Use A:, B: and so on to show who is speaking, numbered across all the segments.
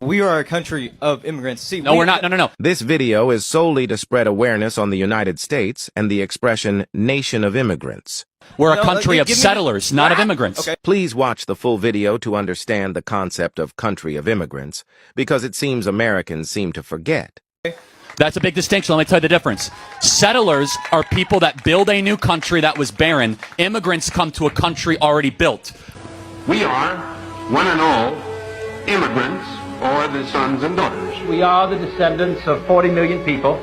A: We are a country of immigrants. See,
B: No, we're not. No.
C: This video is solely to spread awareness on the United States and the expression nation of immigrants.
B: We're a country of settlers, not of immigrants.
A: Okay.
C: Please watch the full video to understand the concept of country of immigrants, because it seems Americans seem to forget.
B: That's a big distinction. Let me tell you the difference. Settlers are people that build a new country that was barren. Immigrants come to a country already built.
D: We are, one and all, immigrants, or the sons and daughters.
E: We are the descendants of 40 million people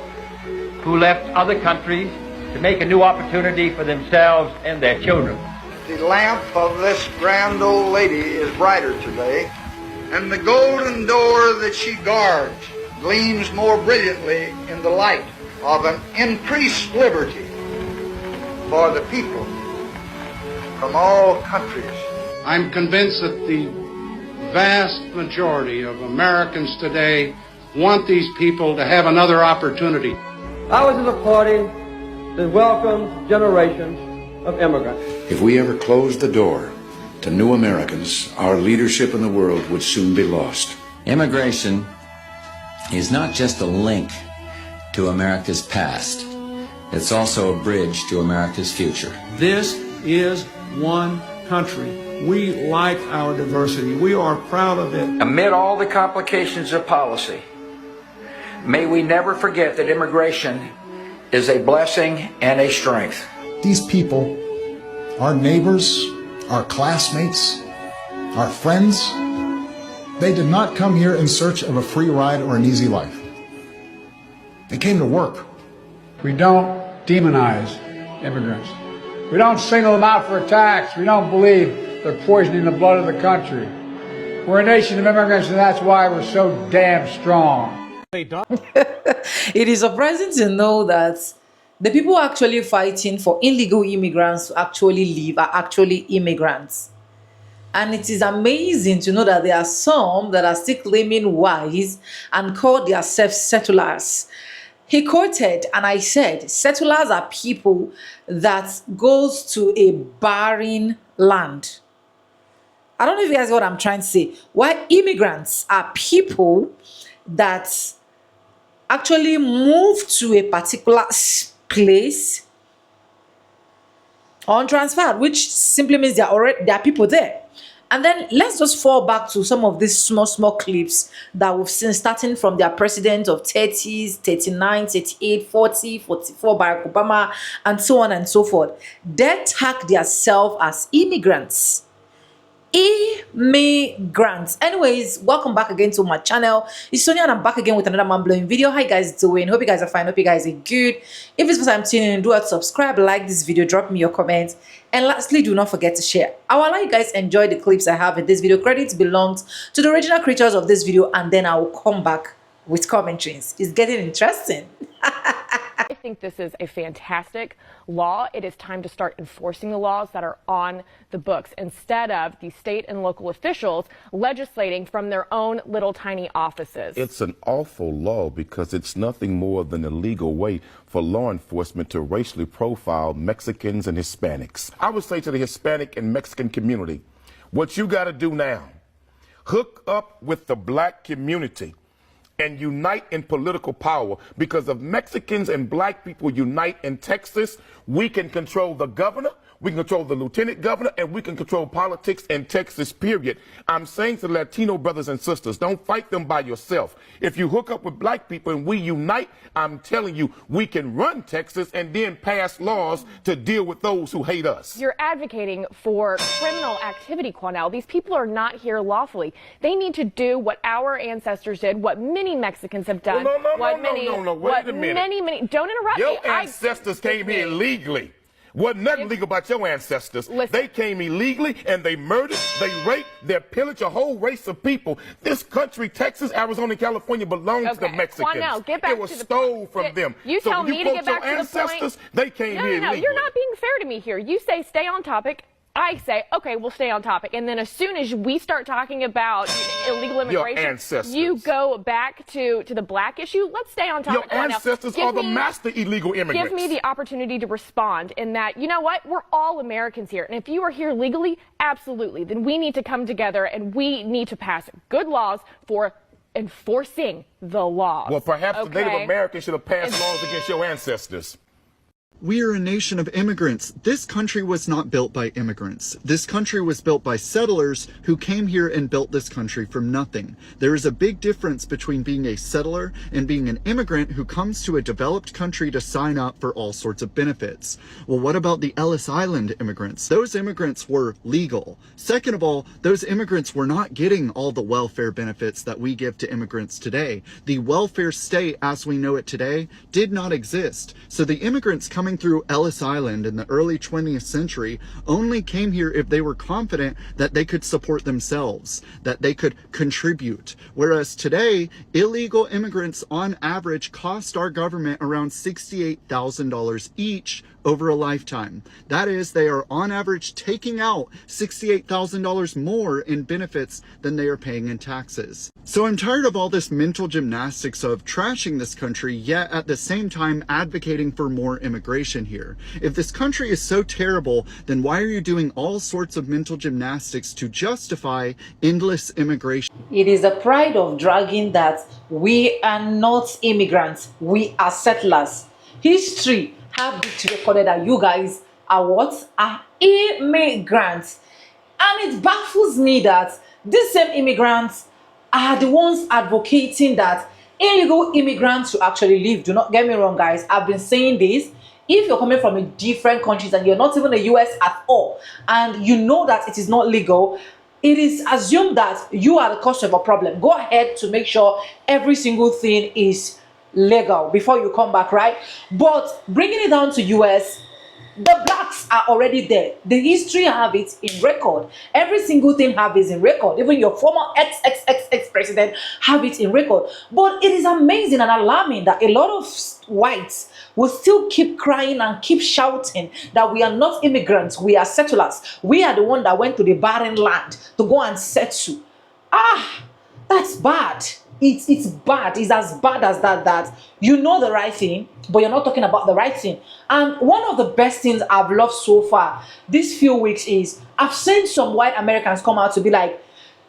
E: who left other countries to make a new opportunity for themselves and their children.
F: The lamp of this grand old lady is brighter today, and the golden door that she guards gleams more brilliantly in the light of an increased liberty for the people from all countries.
G: I'm convinced that the vast majority of Americans today want these people to have another opportunity.
E: Ours is a party that welcomes generations of immigrants.
H: If we ever closed the door to new Americans, our leadership in the world would soon be lost.
I: Immigration is not just a link to America's past. It's also a bridge to America's future.
J: This is one country. We like our diversity. We are proud of it.
K: Amid all the complications of policy, may we never forget that immigration is a blessing and a strength.
L: These people, our neighbors, our classmates, our friends, they did not come here in search of a free ride or an easy life. They came to work.
G: We don't demonize immigrants. We don't single them out for attacks. We don't believe they're poisoning the blood of the country. We're a nation of immigrants, and that's why we're so damn strong.
M: It is surprising to know that the people actually fighting for illegal immigrants to actually live are actually immigrants. And it is amazing to know that there are some that are still claiming wise and call themselves settlers. He quoted, and I said, settlers are people that goes to a barren land. I don't know if you guys know what I'm trying to say. While immigrants are people that actually move to a particular place on transfer, which simply means there are people there. And then let's just fall back to some of these small clips that we've seen, starting from their president of 30s, 39, 38, 40, 44, Barack Obama, and so on and so forth. They tag themselves as immigrants. Immigrants. Anyways, welcome back again to my channel. It's Sonia and I'm back again with another mind-blowing video. How you guys doing? Hope you guys are fine. Hope you guys are good. If it's first time tuning in, do not subscribe, like this video, drop me your comments, and lastly, do not forget to share. I will allow you guys enjoy the clips I have in this video. Credits belongs to the original creators of this video, and then I will come back with commentaries. It's getting interesting.
N: I think this is a fantastic law. It is time to start enforcing the laws that are on the books instead of the state and local officials legislating from their own little tiny offices.
O: It's an awful law because it's nothing more than a legal way for law enforcement to racially profile Mexicans and Hispanics. I would say to the Hispanic and Mexican community, what you got to do now, hook up with the black community and unite in political power, because if Mexicans and black people unite in Texas, we can control the governor, we can control the lieutenant governor, and we can control politics in Texas, period. I'm saying to Latino brothers and sisters, don't fight them by yourself. If you hook up with black people and we unite, I'm telling you, we can run Texas and then pass laws to deal with those who hate us.
N: You're advocating for criminal activity, Quanell. These people are not here lawfully. They need to do what our ancestors did, what many Mexicans have done.
O: Well, no, wait a minute.
N: Many, don't interrupt me.
O: Your ancestors came here illegally. Wasn't nothing legal about your ancestors.
N: Listen.
O: They came illegally and they murdered, they raped, they pillaged a whole race of people. This country, Texas, Arizona, and California, belongs to the Mexicans.
N: Quanell, get back
O: it was
N: to the
O: stole
N: point.
O: from them.
N: You
O: so
N: tell
O: when
N: me
O: you
N: to get back
O: your
N: to the
O: ancestors,
N: point.
O: they came here illegally.
N: You're not being fair to me here. You say stay on topic. I say, okay, we'll stay on topic. And then as soon as we start talking about illegal immigration, you go back to the black issue. Let's stay on topic.
O: Your ancestors are the master illegal immigrants.
N: Give me the opportunity to respond in that, you know what, we're all Americans here. And if you are here legally, absolutely, then we need to come together and we need to pass good laws for enforcing the laws.
O: Well, perhaps the Native
N: okay?
O: Americans should have passed laws against your ancestors.
P: We are a nation of immigrants. This country was not built by immigrants. This country was built by settlers who came here and built this country from nothing. There is a big difference between being a settler and being an immigrant who comes to a developed country to sign up for all sorts of benefits. Well, what about the Ellis Island immigrants? Those immigrants were legal. Second of all, those immigrants were not getting all the welfare benefits that we give to immigrants today. The welfare state as we know it today did not exist. So the immigrants coming through Ellis Island in the early 20th century only came here if they were confident that they could support themselves, that they could contribute. Whereas today, illegal immigrants on average cost our government around $68,000 each over a lifetime. That is, they are on average taking out $68,000 more in benefits than they are paying in taxes. So I'm tired of all this mental gymnastics of trashing this country, yet at the same time advocating for more immigration here. If this country is so terrible, then why are you doing all sorts of mental gymnastics to justify endless immigration?
M: It is a pride of dragging that we are not immigrants, we are settlers. History have it recorded that you guys are what? Are immigrants. And it baffles me that these same immigrants are the ones advocating that illegal immigrants should actually leave. Do not get me wrong, guys. I've been saying this. If you're coming from a different countries and you're not even the US at all, and you know that it is not legal, it is assumed that you are the cause of a problem. Go ahead to make sure every single thing is legal before you come back, right? But bringing it down to US, the blacks are already there. The history have it in record. Every single thing have it in record. Even your former ex-president have it in record. But it is amazing and alarming that a lot of whites will still keep crying and keep shouting that we are not immigrants, we are settlers. We are the one that went to the barren land to go and settle. That's bad. It's bad. It's as bad as that you know the right thing, but you're not talking about the right thing. And one of the best things I've loved so far these few weeks is I've seen some white Americans come out to be like,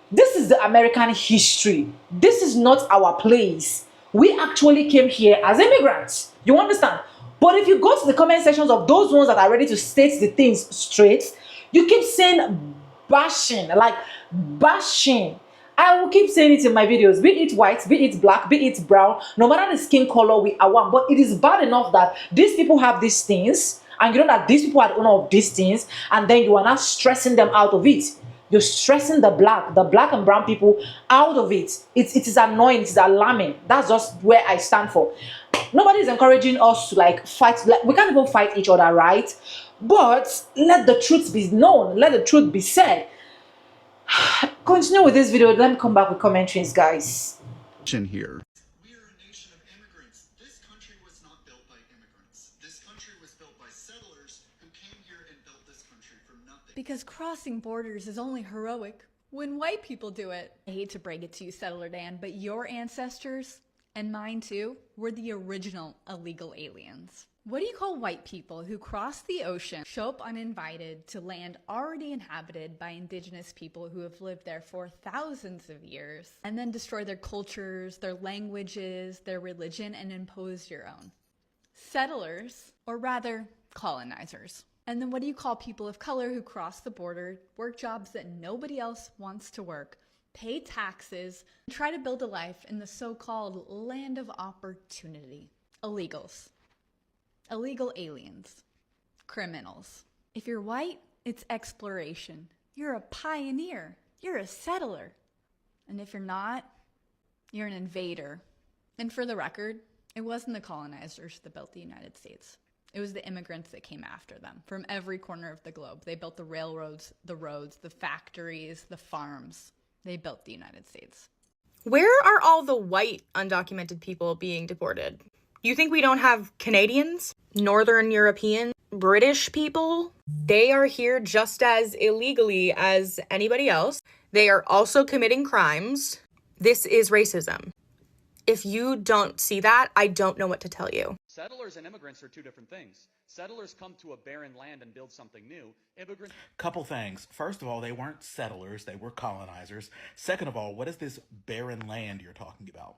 M: this is the American history. This is not our place. We actually came here as immigrants. You understand? But if you go to the comment sections of those ones that are ready to state the things straight, you keep saying bashing, like bashing. I will keep saying it in my videos, be it white, be it black, be it brown, no matter the skin color, we are one. But it is bad enough that these people have these things, and you know that these people are the owner of these things, and then you are not stressing them out of it. You're stressing the black and brown people out of it. It is annoying, it is alarming. That's just where I stand for. Nobody is encouraging us to like fight, like, we can't even fight each other, right? But let the truth be known, let the truth be said. Continue with this video, let me come back with commentaries, guys.
P: Here.
G: We are a nation of immigrants. This country was not built by immigrants. This country was built by settlers who came here and built this country from nothing.
Q: Because crossing borders is only heroic when white people do it. I hate to break it to you, Settler Dan, but your ancestors, and mine too, were the original illegal aliens. What do you call white people who cross the ocean, show up uninvited to land already inhabited by indigenous people who have lived there for thousands of years, and then destroy their cultures, their languages, their religion, and impose your own? Settlers, or rather, colonizers. And then what do you call people of color who cross the border, work jobs that nobody else wants to work, pay taxes, and try to build a life in the so-called land of opportunity? Illegals. Illegal aliens. Criminals. If you're white, it's exploration. You're a pioneer. You're a settler. And if you're not, you're an invader. And for the record, it wasn't the colonizers that built the United States. It was the immigrants that came after them from every corner of the globe. They built the railroads, the roads, the factories, the farms. They built the United States.
R: Where are all the white undocumented people being deported? You think we don't have Canadians, Northern European, British people? They are here just as illegally as anybody else. They are also committing crimes. This is racism. If you don't see that, I don't know what to tell you.
B: Settlers and immigrants are two different things. Settlers come to a barren land and build something new. Immigrants...
S: Couple things. First of all, they weren't settlers, they were colonizers. Second of all, what is this barren land you're talking about?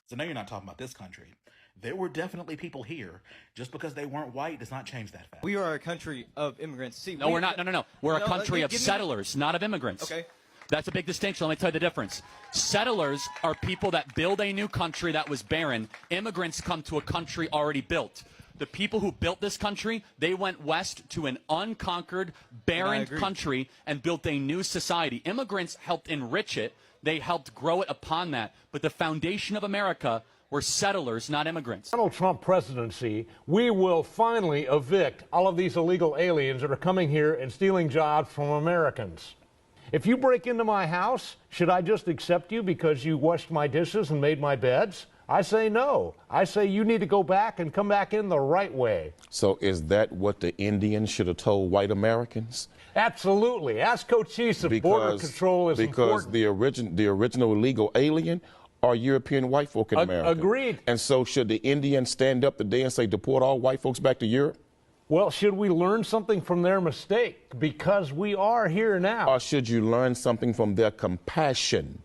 S: So now you're not talking about this country. There were definitely people here. Just because they weren't white does not change that fact.
A: We are a country of immigrants. See,
B: No, we're not. No. We're a country of settlers, not of immigrants.
A: Okay.
B: That's a big distinction. Let me tell you the difference. Settlers are people that build a new country that was barren. Immigrants come to a country already built. The people who built this country, they went west to an unconquered, barren country and built a new society. Immigrants helped enrich it. They helped grow it upon that. But the foundation of America were settlers, not immigrants.
T: Donald Trump presidency, we will finally evict all of these illegal aliens that are coming here and stealing jobs from Americans. If you break into my house, should I just accept you because you washed my dishes and made my beds? I say no. I say you need to go back and come back in the right way.
O: So is that what the Indians should have told white Americans?
T: Absolutely. Ask Cochise if border control is important.
O: Because the original illegal alien are European white folk in America.
T: Agreed.
O: And so should the Indians stand up today and say deport all white folks back to Europe?
T: Well, should we learn something from their mistake? Because we are here now.
O: Or should you learn something from their compassion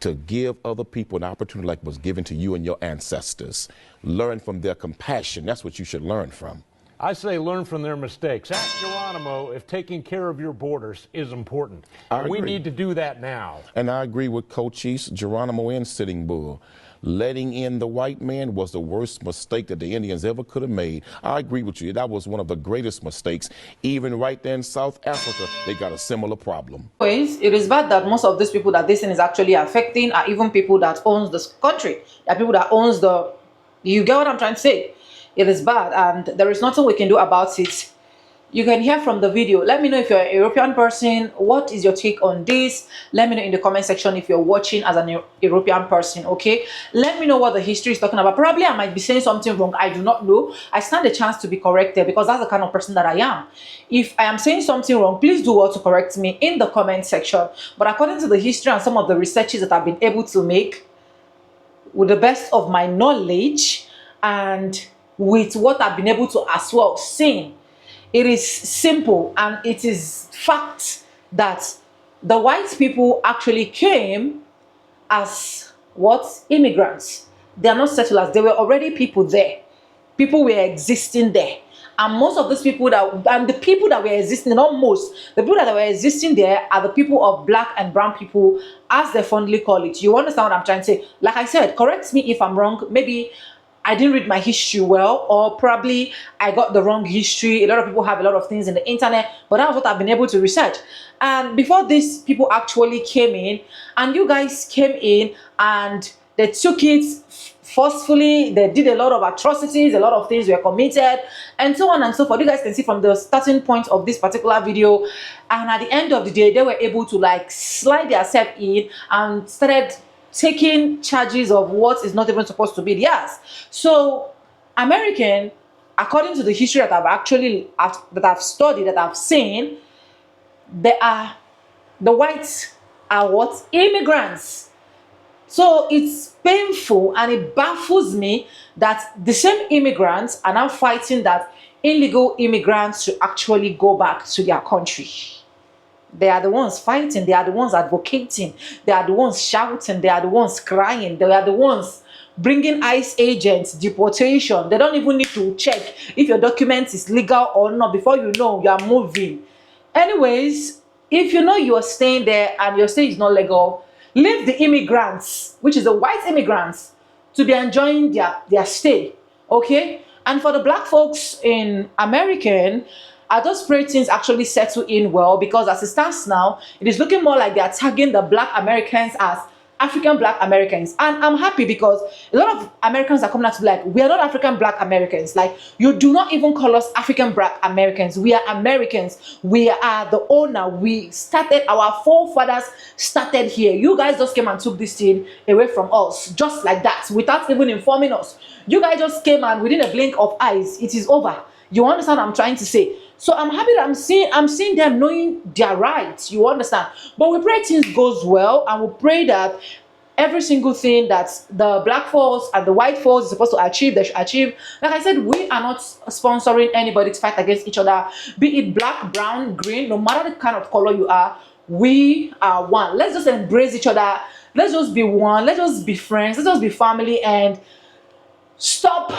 O: to give other people an opportunity like was given to you and your ancestors? Learn from their compassion. That's what you should learn from.
T: I say learn from their mistakes. Ask Geronimo if taking care of your borders is important. We need to do that now.
O: And I agree with Cochise, Geronimo, and Sitting Bull. Letting in the white man was the worst mistake that the Indians ever could have made. I agree with you. That was one of the greatest mistakes. Even right there in South Africa, they got a similar problem.
M: It is bad that most of these people that this thing is actually affecting are even people that owns this country. There are people that owns the... You get what I'm trying to say? It is bad and there is nothing we can do about it. You can hear from the video. Let me know if you're a European person. What is your take on this? Let me know in the comment section if you're watching as an European person, okay? Let me know what the history is talking about. Probably I might be saying something wrong. I do not know. I stand a chance to be corrected because that's the kind of person that I am. If I am saying something wrong, please do well to correct me in the comment section. But according to the history and some of the researches that I've been able to make, with the best of my knowledge and with what I've been able to as well see, it is simple and it is fact that the white people actually came as what? Immigrants. They are not settlers. There were already people there. People were existing there. And most of those people the people that were existing, not most, the people that were existing there are the people of black and brown people, as they fondly call it. You understand what I'm trying to say? Like I said, correct me if I'm wrong. Maybe I didn't read my history well, or probably I got the wrong history. A lot of people have a lot of things in the internet, but that's what I've been able to research. And before these people actually came in, and you guys came in and they took it forcefully, they did a lot of atrocities, a lot of things were committed, and so on and so forth. You guys can see from the starting point of this particular video, and at the end of the day, they were able to like slide themselves in and started taking charges of what is not even supposed to be theirs. So American, according to the history that I've studied, that I've seen, the whites are what? Immigrants. So it's painful and it baffles me that the same immigrants are now fighting that illegal immigrants should actually go back to their country. They are the ones fighting. They are the ones advocating. They are the ones shouting. They are the ones crying. They are the ones bringing ICE agents, deportation. They don't even need to check if your document is legal or not. Before you know, you are moving. Anyways, if you know you are staying there and your stay is not legal, leave the immigrants, which is the white immigrants, to be enjoying their stay. Okay? And for the black folks in American, I just pray things actually settle in well, because as it stands now, it is looking more like they are tagging the black Americans as African black Americans. And I'm happy because a lot of Americans are coming out to be like, we are not African black Americans. Like, you do not even call us African black Americans. We are Americans. We are the owner. We started, our forefathers started here. You guys just came and took this thing away from us, just like that, without even informing us. You guys just came and within a blink of eyes, it is over. You understand what I'm trying to say? So I'm happy that I'm seeing them knowing their rights. You understand? But we pray things goes well, and we pray that every single thing that the black folks and the white folks is supposed to achieve, they should achieve. Like I said, we are not sponsoring anybody to fight against each other, be it black, brown, green, no matter the kind of color you are. We are one. Let's just embrace each other. Let's just be one. Let's just be friends. Let's just be family and stop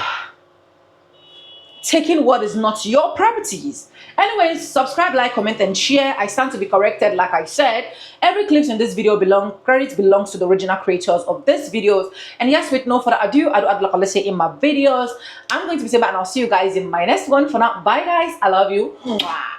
M: taking what is not your properties. Anyways, subscribe, like, comment, and share. I stand to be corrected. Like I said, every clip in this video credit belongs to the original creators of these videos. And yes, with no further ado, I do add like let's say in my videos. I'm going to be saying bye, and I'll see you guys in my next one. For now, bye guys. I love you. Mwah.